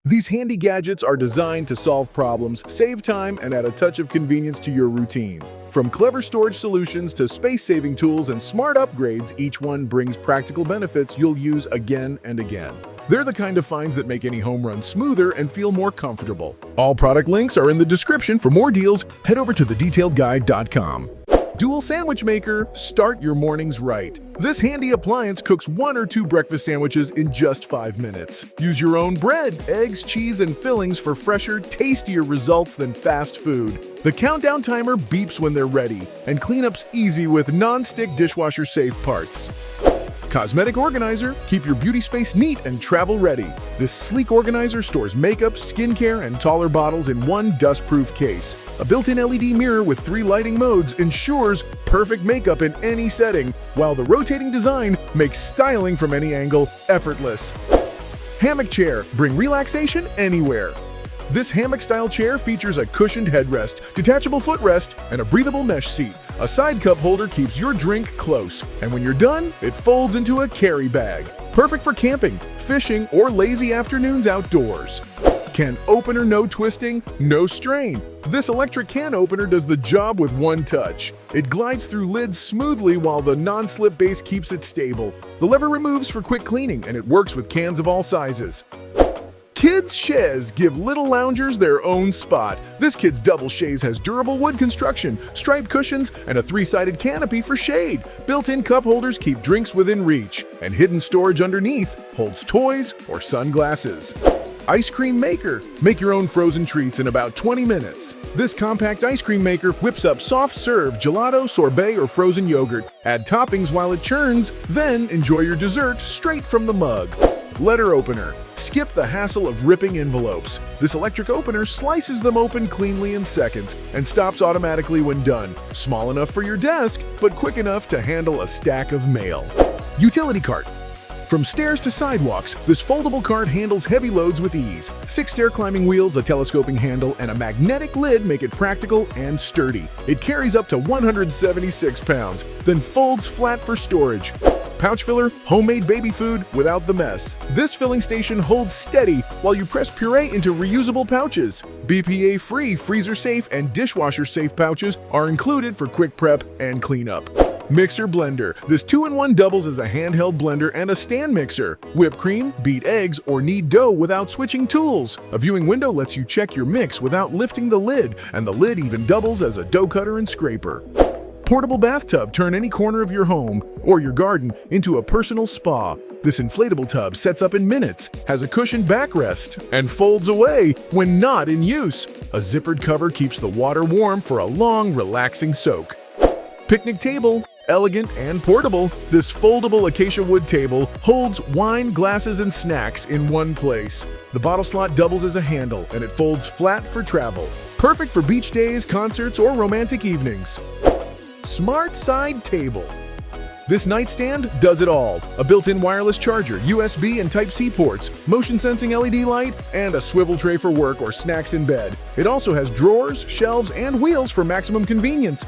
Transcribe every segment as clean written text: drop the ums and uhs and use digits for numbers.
These handy gadgets are designed to solve problems, save time, and add a touch of convenience to your routine. From clever storage solutions to space-saving tools and smart upgrades, each one brings practical benefits you'll use again and again. They're the kind of finds that make any home run smoother and feel more comfortable. All product links are in the description. For more deals, head over to thedetailedguide.com. Dual Sandwich Maker, start your mornings right. This handy appliance cooks 1 or 2 breakfast sandwiches in just 5 minutes. Use your own bread, eggs, cheese, and fillings for fresher, tastier results than fast food. The countdown timer beeps when they're ready, and cleanup's easy with non-stick dishwasher-safe parts. Cosmetic Organizer, keep your beauty space neat and travel-ready. This sleek organizer stores makeup, skincare, and taller bottles in one dust-proof case. A built-in LED mirror with 3 lighting modes ensures perfect makeup in any setting, while the rotating design makes styling from any angle effortless. Hammock Chair, bring relaxation anywhere. This hammock-style chair features a cushioned headrest, detachable footrest, and a breathable mesh seat. A side cup holder keeps your drink close, and when you're done, it folds into a carry bag. Perfect for camping, fishing, or lazy afternoons outdoors. Can opener, no twisting, no strain. This electric can opener does the job with one touch. It glides through lids smoothly while the non-slip base keeps it stable. The lever removes for quick cleaning, and it works with cans of all sizes. Kids' Chaise give little loungers their own spot. This kid's double chaise has durable wood construction, striped cushions, and a 3-sided canopy for shade. Built-in cup holders keep drinks within reach, and hidden storage underneath holds toys or sunglasses. Ice Cream Maker. Make your own frozen treats in about 20 minutes. This compact ice cream maker whips up soft serve, gelato, sorbet, or frozen yogurt. Add toppings while it churns, then enjoy your dessert straight from the mug. Letter Opener. Skip the hassle of ripping envelopes. This electric opener slices them open cleanly in seconds and stops automatically when done. Small enough for your desk, but quick enough to handle a stack of mail. Utility Cart. From stairs to sidewalks, this foldable cart handles heavy loads with ease. 6 stair climbing wheels, a telescoping handle, and a magnetic lid make it practical and sturdy. It carries up to 176 pounds, then folds flat for storage. Pouch filler, homemade baby food without the mess. This filling station holds steady while you press puree into reusable pouches. BPA-free, freezer-safe, and dishwasher-safe pouches are included for quick prep and cleanup. Mixer Blender. This 2-in-1 doubles as a handheld blender and a stand mixer. Whip cream, beat eggs, or knead dough without switching tools. A viewing window lets you check your mix without lifting the lid, and the lid even doubles as a dough cutter and scraper. Portable bathtub. Turn any corner of your home or your garden into a personal spa. This inflatable tub sets up in minutes, has a cushioned backrest, and folds away when not in use. A zippered cover keeps the water warm for a long, relaxing soak. Picnic table. Elegant and portable, this foldable acacia wood table holds wine, glasses, and snacks in one place. The bottle slot doubles as a handle, and it folds flat for travel. Perfect for beach days, concerts, or romantic evenings. Smart Side Table. This nightstand does it all. A built-in wireless charger, USB and Type-C ports, motion-sensing LED light, and a swivel tray for work or snacks in bed. It also has drawers, shelves, and wheels for maximum convenience.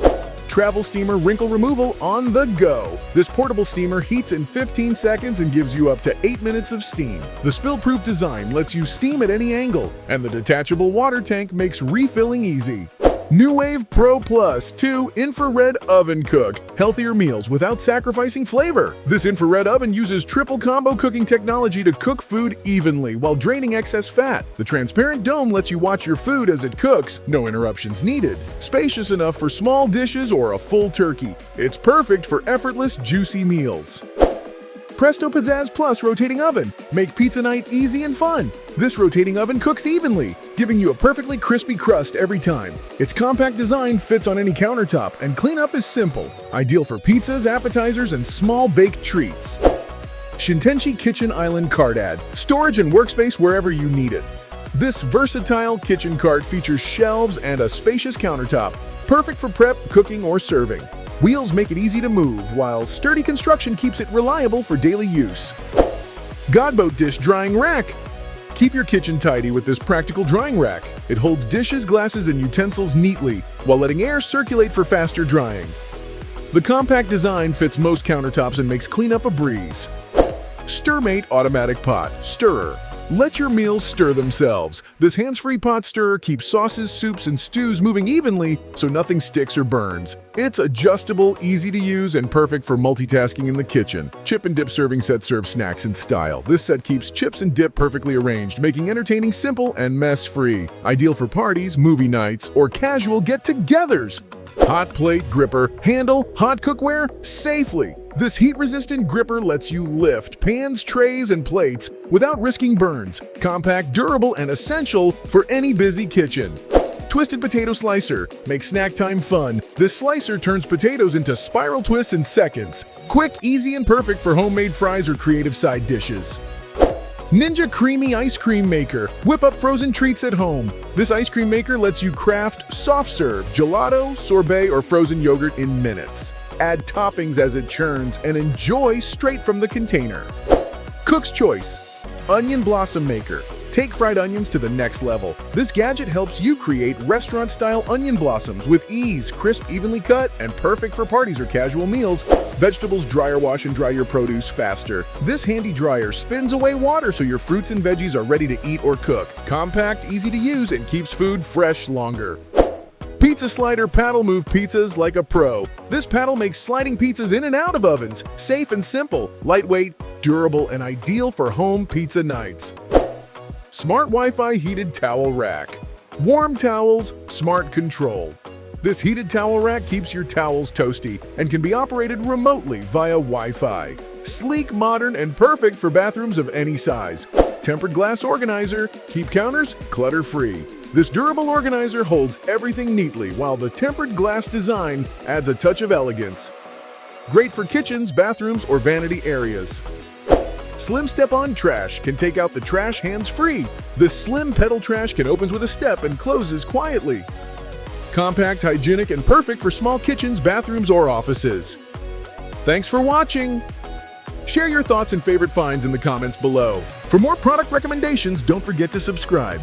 Travel steamer wrinkle removal on the go. This portable steamer heats in 15 seconds and gives you up to 8 minutes of steam. The spill-proof design lets you steam at any angle, and the detachable water tank makes refilling easy. Nuwave Pro Plus 2 Infra-Red Oven Cook. Healthier meals without sacrificing flavor. This infrared oven uses triple combo cooking technology to cook food evenly while draining excess fat. The transparent dome lets you watch your food as it cooks, no interruptions needed. Spacious enough for small dishes or a full turkey. It's perfect for effortless, juicy meals. Presto Pizzazz Plus Rotating Oven. Make pizza night easy and fun. This rotating oven cooks evenly, giving you a perfectly crispy crust every time. Its compact design fits on any countertop, and cleanup is simple. Ideal for pizzas, appetizers, and small baked treats. Shintenchi Kitchen Island Cardad. Storage and workspace wherever you need it. This versatile kitchen cart features shelves and a spacious countertop. Perfect for prep, cooking, or serving. Wheels make it easy to move, while sturdy construction keeps it reliable for daily use. Godboat Dish Drying Rack. Keep your kitchen tidy with this practical drying rack. It holds dishes, glasses, and utensils neatly, while letting air circulate for faster drying. The compact design fits most countertops and makes cleanup a breeze. StirMATE Automatic Pot Stirrer. Let your meals stir themselves. This hands-free pot stirrer keeps sauces, soups, and stews moving evenly so nothing sticks or burns. It's adjustable, easy to use, and perfect for multitasking in the kitchen. Chip and dip serving set serves snacks in style. This set keeps chips and dip perfectly arranged, making entertaining simple and mess-free. Ideal for parties, movie nights, or casual get-togethers. Hot plate gripper, handle hot cookware safely. This heat-resistant gripper lets you lift pans, trays, and plates without risking burns. Compact, durable, and essential for any busy kitchen. Twisted potato slicer. Make snack time fun. This slicer turns potatoes into spiral twists in seconds. Quick, easy, and perfect for homemade fries or creative side dishes. Ninja Creami Ice Cream Maker. Whip up frozen treats at home. This ice cream maker lets you craft soft serve, gelato, sorbet, or frozen yogurt in minutes. Add toppings as it churns and enjoy straight from the container. Cook's Choice Onion Blossom Maker. Take fried onions to the next level. This gadget helps you create restaurant-style onion blossoms with ease, crisp, evenly cut, and perfect for parties or casual meals. Vegetables dryer wash and dry your produce faster. This handy dryer spins away water so your fruits and veggies are ready to eat or cook. Compact, easy to use, and keeps food fresh longer. Pizza Slider Paddle Move pizzas like a pro. This paddle makes sliding pizzas in and out of ovens. Safe and simple, lightweight, durable, and ideal for home pizza nights. Smart Wi-Fi Heated Towel Rack. Warm towels, smart control. This heated towel rack keeps your towels toasty and can be operated remotely via Wi-Fi. Sleek, modern, and perfect for bathrooms of any size. Tempered glass organizer. Keep counters clutter-free. This durable organizer holds everything neatly, while the tempered glass design adds a touch of elegance. Great for kitchens, bathrooms, or vanity areas. Slim Step-On Trash can take out the trash hands-free. This slim pedal trash can open with a step and closes quietly. Compact, hygienic, and perfect for small kitchens, bathrooms, or offices. Thanks for watching! Share your thoughts and favorite finds in the comments below. For more product recommendations, don't forget to subscribe.